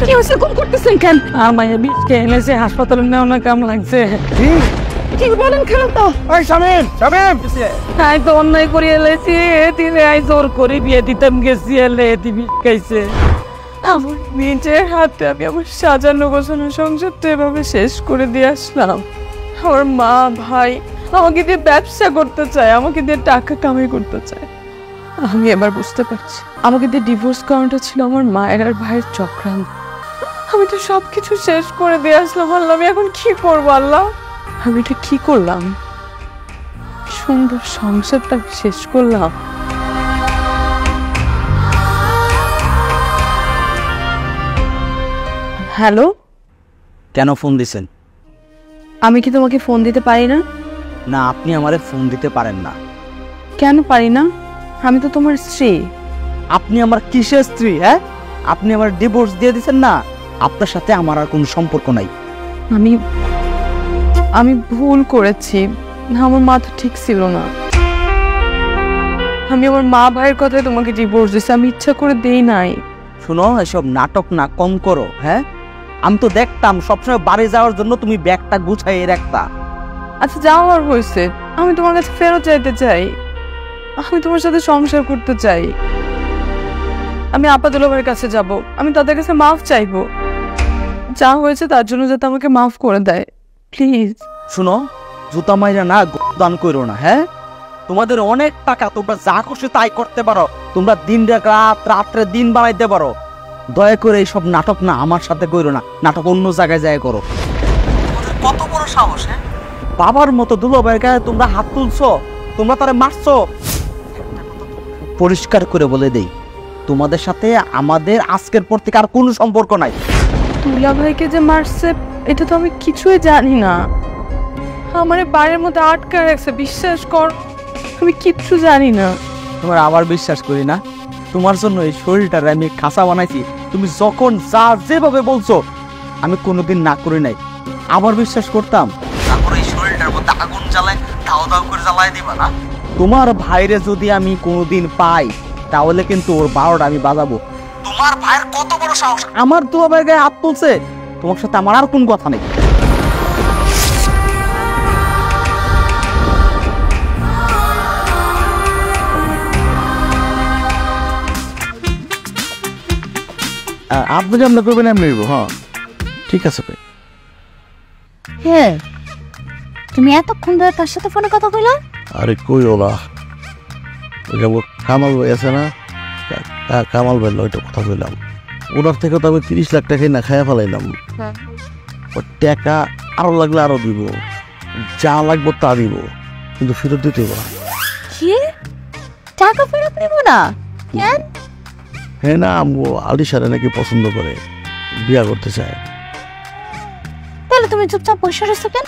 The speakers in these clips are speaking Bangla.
কি হয়েছে? কোন করতেছেন কেন? আর মাইয়া বিচকে এনেছে, হাসপাতালে নেওয়া না কেমন লাগছে? কি বলেন কেন তো? ওই শামিম, শামিম, আই তো অন্যায় করে এলেছি, এদিনে আই জোর করে বিয়ে দিতাম গেছি, এলে এদি বিচকাইছে। আমার নিজের হাতে আমি আমার সাজানো গোছানো সংসারটা এভাবে শেষ করে দিয়ে আসলাম। আমার মা ভাই আমাকে দিয়ে ব্যবসা করতে চায়, আমাকে দিয়ে টাকা কামাই করতে চায়। আমি এবার বুঝতে পারছি আমাকে দিয়ে ডিভোর্স করানোটা ছিল আমার মায়ের আর ভাইয়ের চক্রান্ত। আমি তো সবকিছু শেষ করে দিয়ে আসলাম। আল্লাহ, আমি এখন কি করবো? আল্লাহ, আমি এটা কি করলাম? সুন্দর সংসারটা শেষ করলাম। হ্যালো, কেন ফোন দিছেন? আমি কি তোমাকে ফোন দিতে পারি না? না, আপনি আমারে ফোন দিতে পারেন না। কেন পারি না? আমি তো তোমার স্ত্রী। আপনি আমার কিসের স্ত্রী? হ্যাঁ, আপনি আমার ডিভোর্স দিয়ে দিচ্ছেন না। আপনার সাথে আমার আর কোনো সম্পর্ক নাই। আমি ভুল করেছি। আমার মা তো ঠিক ছিল না। আমি আমার মা ভাইয়ের কথায় তোমাকে ডিভোর্স দিচ্ছি, আমি ইচ্ছা করে দেই নাই। শুনো, এসব নাটক না কম করো। হ্যাঁ, আমি তো দেখতাম সবসময় বাড়ি যাওয়ার জন্য তুমি ব্যাগটা গুছাইয়ে রাখতা। আচ্ছা, যাওয়ার হয়েছে, আমি তোমার কাছে ফেরত চাইতে চাই। আমি তোমার সাথে সংসার করতে চাই। আমি আপা দুলাভাইয়ের কাছে যাব, আমি তাদের কাছে মাফ চাইবো। যা হয়েছে তার জন্য যাতে আমাকে মাফ করে দেয়, প্লিজ। শুনো, জুতা মাইরা না দান করো না। হ্যাঁ, তোমাদের অনেক টাকা, তোমরা যা খুশি তাই করতে পারো। তোমরা দিন রাত, রাত্রে দিন বানাইতে পারো। দয়া করে এইসব নাটক না আমার সাথে করো না। নাটক অন্য জায়গায় যায় করো। কত বড় সাহস! হ্যাঁ, বাবার মতো দুলাভাইয়ের গায়ে তোমরা হাত তুলছো, তোমরা তারে মারছো। পরিষ্কার করে বলে দেই, তোমাদের সাথে আমাদের আজকের পর থেকে আর কোনো সম্পর্ক নাই। দুলাভাইকে যে মারছে এটা তো আমি কিছুই জানি না। আমার বাড়ির মধ্যে আটকা রাখছে, বিশ্বাস কর, আমি কিচ্ছু জানি না। তোমার আবার বিশ্বাস করি না? তোমার জন্য এই শরীরটার আমি খাসা বানাইছি। তুমি যখন যা যেভাবে বলছো আমি কোনোদিন না করি নাই। আবার বিশ্বাস করতাম? তারপরে এই শরীরটার মধ্যে আগুন জ্বালায় দাও দাও করে জ্বালায় দিবা না? তোমার ভাইরে যদি আমি কোনোদিন পাই তাহলে কিন্তু ওর 12টা আমি বাজাবো। তোমার ভাইয়ের কত বড় সাহস আমার দুলাভাইয়ের গায়ে হাত তুলছে। তোমার সাথে আমার আর কোন কথা নেই। আপনি যেমন করবেন এমনি নিব। হ্যাঁ, ঠিক আছে ভাই। হ্যাঁ, তুমি এতক্ষণ ধরে তার সাথে ফোনে কথা কইলা? আরে কই ওলা, কামাল ভাই আছে না, কামাল ভাই ওইটা কথা কইলাম। ওনার থেকে তো আমি 30 লাখ টাকাই না খাইয়া ফেলাইলাম। টাকা আরো লাগলে আরো দিব, যা লাগবো তা দিব, কিন্তু ফেরত দিতে হবে। কি টাকা ফেরত নিব না? কেন? হ্যাঁ না, আমগো আলিশারে নাকি পছন্দ করে, বিয়া করতে চায়। তাহলে তুমি চুপচাপ বসে রয়েছো কেন?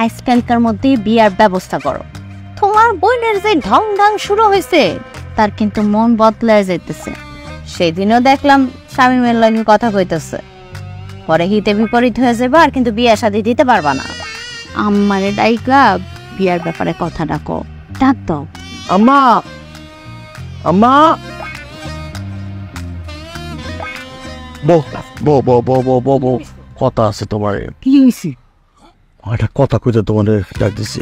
আজকালকার মধ্যে বিয়ার ব্যবস্থা করো। তোমার বোনের যে ঢং ঢং শুরু হয়েছে তার কিন্তু মন বদলায় যাইতেছে। সেদিনও দেখলাম শামিমের লাগে কথা কইতেছে, পরে হিতে বিপরীত হয়ে যাবে আর কিন্তু বিয়া শাদী দিতে পারবা না। আমারে ডাইকা বিয়ার ব্যাপারে কথা ডাকো, ডাক দাও। আম্মা, আম্মা, কথা আছে তোমার। কি হয়েছে? একটা কথা কইতে তোমার ডাক দিছি।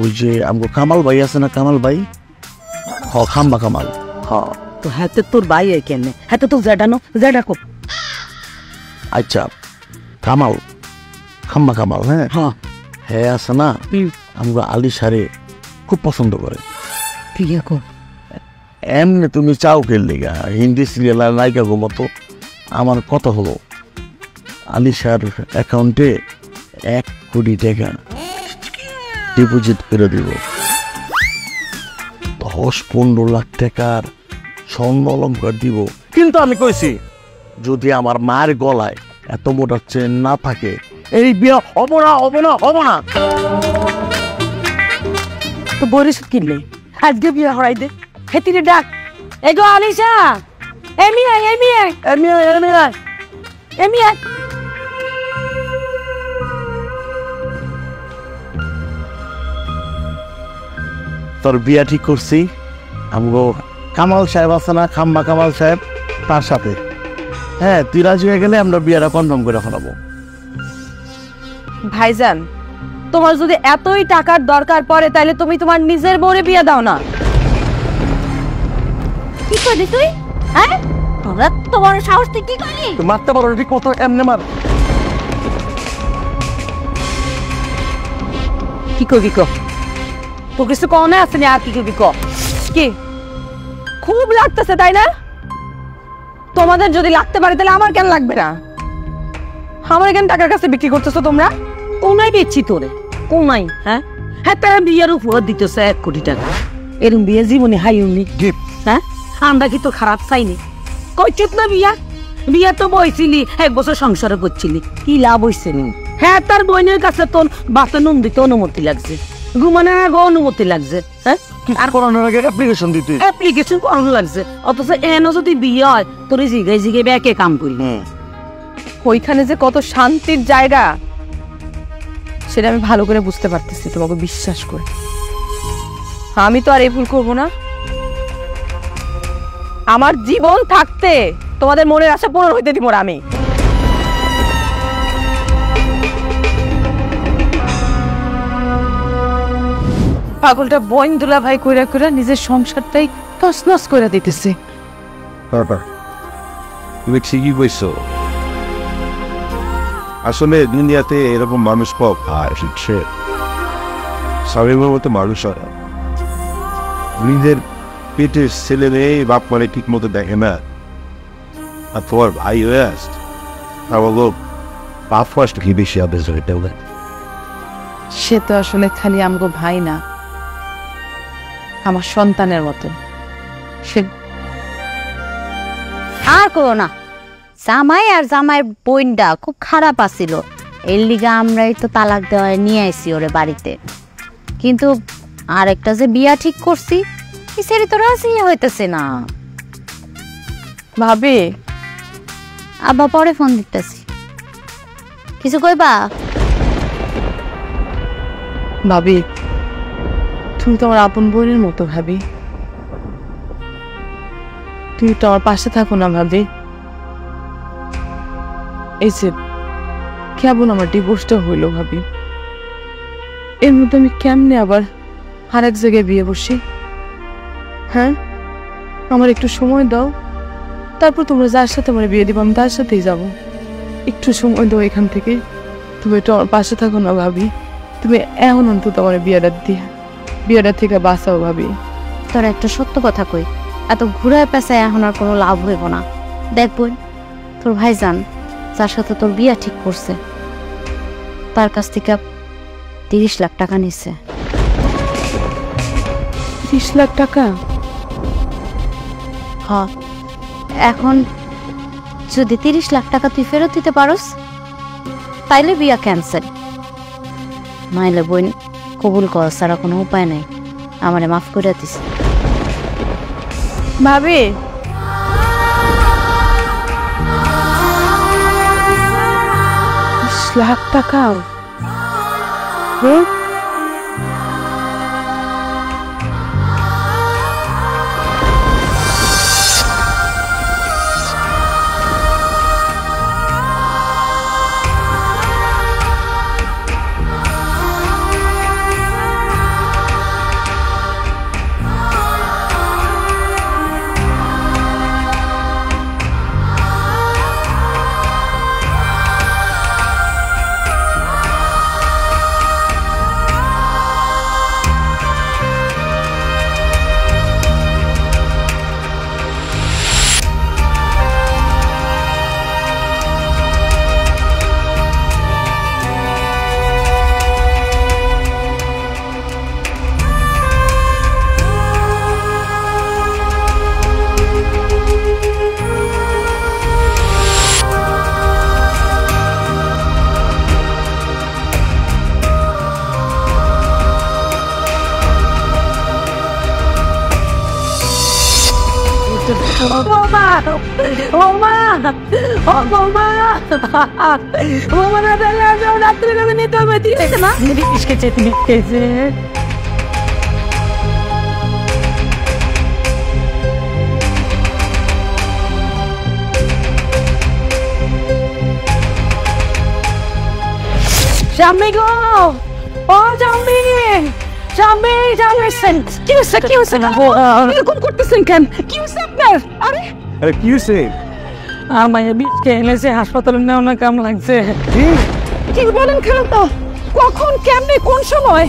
ওই যে আমগো কামাল ভাই আছে না, কামাল ভাই, খাম্বা কামাল। তো হাতে তোর ভাই কেন? হাতে তো জেডানো, জেডা কো। আচ্ছা, কামাল, খাম্বা কামাল। হ্যাঁ হ্যাঁ, আছে না, আমরা আলিশারে খুব পছন্দ করে। ঠিক আছে, এমনি তুমি চাও কে লিগা হিন্দি সিরিয়াল নায়িকা গো মতো। আমার কথা হলো আলিশার অ্যাকাউন্টে 1 কোটি টাকা ডিপোজিট করে দিব। 10-15 লাখ টাকার স্বর্ণ অলঙ্কার দিব। কিন্তু আমি কইছি যদি আমার মায়ের গলায় এত মোটা চেন না থাকে এই বিয়ে হবো না, হবে না, হবো না। তো বরিস কিনলে আজকে বিয়ে হরাই দে। হেতিরে ডাক, এগো আলিশা, এমি আই, এমি আই, এমি আই, এমি আই, এমি আই। তোর বিয়া ঠিক করছি আমগো কামাল সাহেব আছে না, খাম্বা কামাল সাহেব, তার সাথে। হ্যাঁ, তুই রাজি হয়ে গেলে আমরা বিয়েটা কনফার্ম করে ফেলাবো। ভাইজান, তোমার যদি এতই টাকার দরকার পড়ে তাহলে তুমি তোমার নিজের বউরে বিয়ে দাও না। কি করলি তুই? হ্যাঁ, তোরা তো বড় সাহস, তুই কি করলি? তুই মারতে পারো ঠিক মতো, এমনি মার। কি করবি ক? তো কিছু কনে আছে না, আর কি করবি ক? কি খুব লাগতেছে তাই না? তোমাদের যদি লাগতে পারে তাহলে আমার কেন লাগবে না? আমার এখানে টাকার কাছে বিক্রি করতেছো তোমরা? কোনায় বেচছি তোরে, কোনায়। হ্যাঁ হ্যাঁ, তারা বিয়ের উপহার দিতেছে 1 কোটি টাকা। এরম বিয়ে জীবনে হাই উনি। হ্যাঁ, আমরা কি তো খারাপ চাইনি? কইছিস না বিয়া? বিয়া তো বইছিলি, 1 বছর সংসারে করছিলি, কি লাভ হইছে নি? হ্যাঁ, তার বোনের কাছে তোর বাতা নুন দিতে অনুমতি লাগছে, ঘুমানোর আগে অনুমতি লাগছে। হ্যাঁ, আর করানোর আগে অ্যাপ্লিকেশন দিতে। অ্যাপ্লিকেশন করানো লাগছে, অথচ এনে যদি বিয়ে হয় তোর জিগাই জিগে ব্যাকে কাম করলি। ওইখানে যে কত শান্তির জায়গা সেটা আমি ভালো করে বুঝতে পারতেছি, তোমাকে বিশ্বাস করে। আমি তো আর এই ভুল করবো না। আমার জীবন থাকতে তোমাদের মনের আশা পূরণ হইতে দিব না আমি। পাগলটা বইন দুলা ভাই কইরা কইরা নিজের সংসারটাই তছনছ করে দিতেছে। তুমি ঠিকই কইছো, আসলে দুনিয়াতে এরকম মানুষ পাওয়া ভাই স্বামীর মতো মানুষ হয় না। নিজের পেটের ছেলে মেয়ে বাপ মানে ঠিক মতো দেখে না, আর তোমার ভাই হয়ে আসছে আমার লোক বাপ ফার্স্ট কি বেশি আবেশ হয়ে দেবে। সে তো আসলে খালি আমগো ভাই না, আমার সন্তানের মতো। সে আর করো না, জামাই আর জামাইয়ের বোনটা খুব খারাপ আছিল, এর লিগা আমরাই তো তালাক দেওয়া নিয়ে আইছি ওরে বাড়িতে। কিন্তু আরেকটা যে বিয়া ঠিক করছি, সেটা তো রাজি হইতেছে না। ভাবি, আব্বা পরে ফোন দিতেছি, কিছু কইবা? ভাবি, তুমি তো আমার আপন বোনের মতো ভাবি, তুমি তো আমার পাশে থাকো না ভাবি। এই যে কেমন আমার ডিভোর্সটা হইলো ভাবি, এর মধ্যে আমি কেমনে আবার আরেক জায়গায় বিয়ে বসি? হ্যাঁ, আমার একটু সময় দাও, তারপর তোমরা যার সাথে আমার বিয়ে দিব আমি তার সাথেই যাব। একটু সময় দাও এখান থেকে, তুমি একটু আমার পাশে থাকো না ভাবি। তুমি এখন অন্তত আমার বিয়েটা থেকে বাঁচাও ভাবি। তোর একটা সত্য কথা কই, এত ঘুরায় পেঁচায় এখন আর কোনো লাভ হইব না। দেখ বোন, তোর ভাইজান যার সাথে তোর বিয়া ঠিক করছে তার কাছ থেকে 30 লাখ টাকা নিচ্ছে। 30 লাখ টাকা? হ্যাঁ, এখন যদি 30 লাখ টাকা তুই ফেরত দিতে পারস তাইলে বিয়া ক্যান্সেল, নাইলে বোন কবুল করা ছাড়া কোনো উপায় নাই, আমারে মাফ করে দিস। ভাবি, 30 লাখ টাকা? স্বামী গো, ও স্বামী, স্বামী জানেন কি হয়েছে এরকম করতেছেন কেন? কি হয়েছে আপনার? আরে আরে কি হয়েছে? আর মাইয়া বিষ খেয়ে এনেছে, হাসপাতালে নেওয়া না কেমন লাগছে। কি বলেন খালাম্মা? কখন, কেমনে, কোন সময়?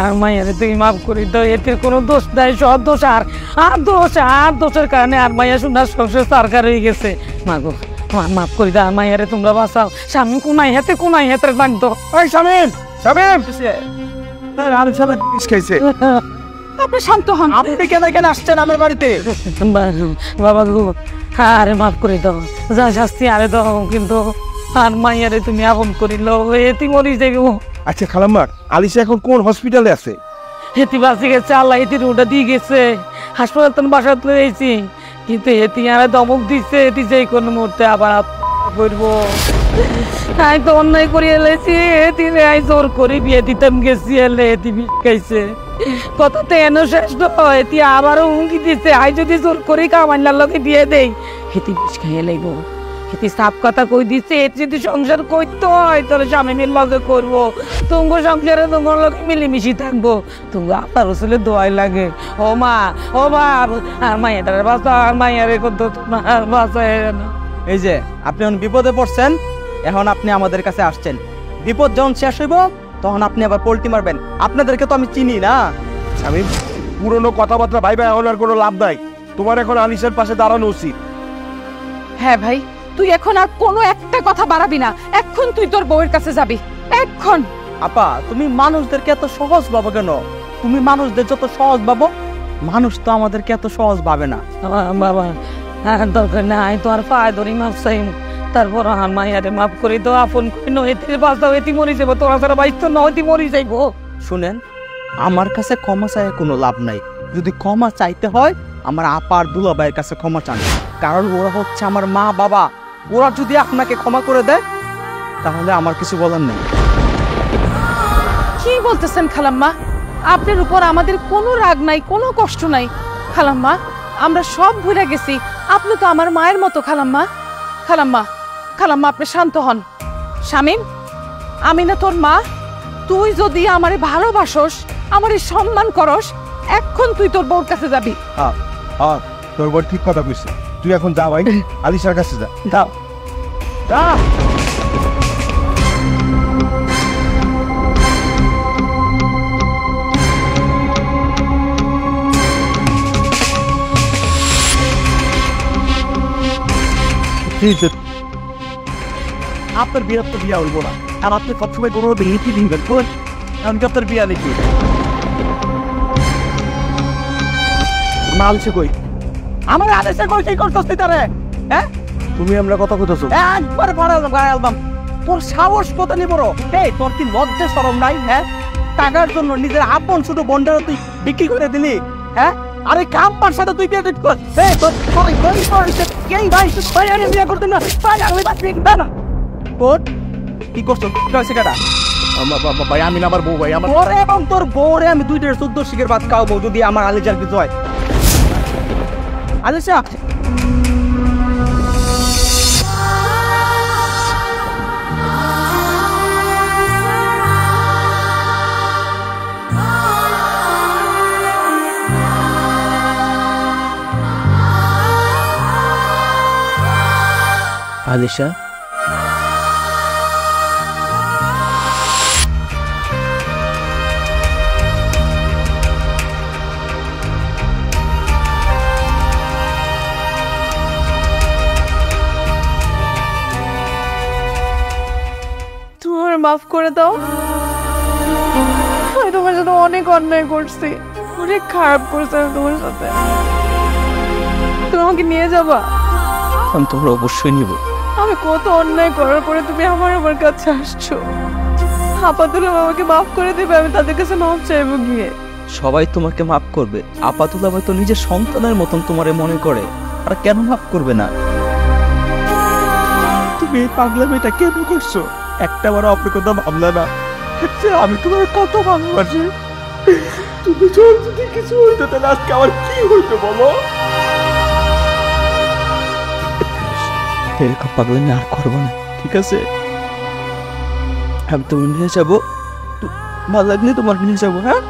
আর মাইয়ারে তুই মাফ করি তো, এতে কোনো দোষ নাই, সব দোষ আর দোষের কারণে আর মাইয়া শুনার সংসার সরকার হয়ে গেছে। মাগো মাফ করি দা, মাইয়ারে তোমরা বাঁচাও। স্বামী কোনাই হাতে লাগতো। ওই শামিম, শামিম আরে শালা বিষ খাইছে। আপনি শান্ত হন। আপনি কেন আসছেন আমার বাড়িতে? বাবা গো, আরে মাফ করে দাও, যা শাস্তি আরে দাও, কিন্তু আর মাইয়ারে তুমি আপন করিল, এটি মরি যাইব। আচ্ছা খালাম্মা, আলিশা এখন কোন হসপিটালে আছে? এটি বাঁচে গেছে, আল্লাহ এটির ওটা দিয়ে গেছে, হাসপাতাল তো বাসা তুলে দিয়েছি, কিন্তু এটি আর দমক দিচ্ছে, এটি যে কোনো মুহূর্তে আবার করবো। আমি তো অন্যায় করিয়ে এলেছি, এটি আই জোর করে বিয়ে দিতাম গেছি, এলে এটি খাইছে কথাতে এন শেষ নয়, এটি আবারও হুমকি দিচ্ছে, আই যদি জোর করে কামান্নার লোকে বিয়ে দেই এটি বিষ খাইয়ে লাইব। এটি সাপ কথা কই দিচ্ছে, এটি যদি সংসার করতে হয় তাহলে স্বামীর লগে করবো, তুঙ্গ সংসারে তোমার লোকে মিলেমিশি থাকবো, তুঙ্গ আপনার আসলে দোয়াই লাগে। ও মা আর মাইয়াটারে বাঁচা, আর মাইয়ারে কত তোমার বাঁচায় না। এই যে আপনি এখন বিপদে পড়ছেন, এখন আপনি আমাদের কাছে আসছেন, বিপদ যখন শেষ হইব তখন আপনি আবার পোল্টি মারবেন। আপনাদেরকে তো আমি চিনি না। আমি পুরনো কথাবার্তা ভাই এখন আর কোনো লাভ নাই, তোমার এখন আলিশার পাশে দাঁড়ানো উচিত। হ্যাঁ ভাই, তুই এখন আর কোনো একটা কথা বাড়াবি না, এখন তুই তোর বউয়ের কাছে যাবি, এখন। আপা তুমি মানুষদেরকে এত সহজ ভাবো কেন? তুমি মানুষদের যত সহজ ভাবো, মানুষ তো আমাদেরকে এত সহজ ভাবে না। বাবা দরকার নাই, তো আর পায়ে ধরি মাফ চাই, তারপর আমার মাইয়ারে মাফ করি তো, আপন করি নো, এতে বাঁচাও, এটি মরি যাবো, তোরা ছাড়া বাইত না, এটি মরি যাইবো। শুনেন, আমার কাছে ক্ষমা চাই কোনো লাভ নাই। যদি ক্ষমা চাইতে হয় আমার আপার দুলাভাইয়ের কাছে ক্ষমা চান, কারণ ওরা হচ্ছে আমার মা বাবা। ওরা যদি আপনাকে ক্ষমা করে দেয় তাহলে আমার কিছু বলার নেই। কি বলতেছেন খালাম্মা? আপনার উপর আমাদের কোনো রাগ নাই, কোনো কষ্ট নাই খালাম্মা, আমরা সব ভুলে গেছি। আপনি তো আমার মায়ের মতো খালাম্মা। খালাম্মা আপনি শান্ত হন। শামিম, আমি না তোর মা? তুই যদি আমারে ভালোবাসস, আমারে সম্মান করস, এখন তুই তোর বউর কাছে যাবি। হ্যাঁ তোর বড় ঠিক কথা কইছে, তুই এখন যা ভাই, আলিশার কাছে যা। দাও যা। আপনার বিয়ে তো বিয়া হইব না, আর আপনি সবসময় কোনো বিয়ে দিবেন, এমনকি আপনার বিয়া দেখি মালছে কই? আমার আদেশে কই কি করছস তুই তারে? হ্যাঁ তুমি আমরা কথা কইতাছো? একবার ভাড়া অ্যালবাম, তোর সাহস কত নি বড়? এই তোর কি লজ্জা শরম নাই? হ্যাঁ, টাকার জন্য নিজের আপন ছোট বোনটারে তুই বিক্রি করে দিলি? হ্যাঁ, আরে কাম্পার সাথে তুই বিয়ে কর। এই তোর কেই ভাই ভাই আরে বিয়ে করতে না, ভাই আমি বাঁচবি না। কোট কি করছো? কইছে কাটা আমার বাবা ভাই, আমি না আমার বউ ভাই, আমার তোর এবং তোর বউরে আমি 2-14 শিখের ভাত খাওয়াবো যদি আমার আলিজার কিছু হয়। আলিশা আলিশা তোমার মাফ করে দাও, আমি তোমার সাথে অনেক অন্যায় করছি, অনেক খারাপ করছি আমি তোমার সাথে। তুমি আমাকে নিয়ে যাবা? আমি তোমরা অবশ্যই নিব। আমি কত অন্যায় করার পরে তুমি আমার কাছে আসছো, আপাতত আমাকে মাফ করে দেবে, আমি তাদের কাছে মাফ চাইবো গিয়ে। সবাই তোমাকে মাফ করবে, আপাতুল্লাহ হয়তো নিজের সন্তানের মতন তোমারে মনে করে, আর কেন মাফ করবে না? তুমি এই পাগলামিটা কেন করছো? একটা বার অপেক্ষা ভাবলা না আমি তোমার কত ভালোবাসি? তুমি যদি কিছু হইতো তাহলে আজকে আমার কি হইতো বলো? এরকম পাগলামি আর করবো না, ঠিক আছে? আমি তোমার নিয়ে যাবো, ভালো লাগলে তোমার নিয়ে যাবো। হ্যাঁ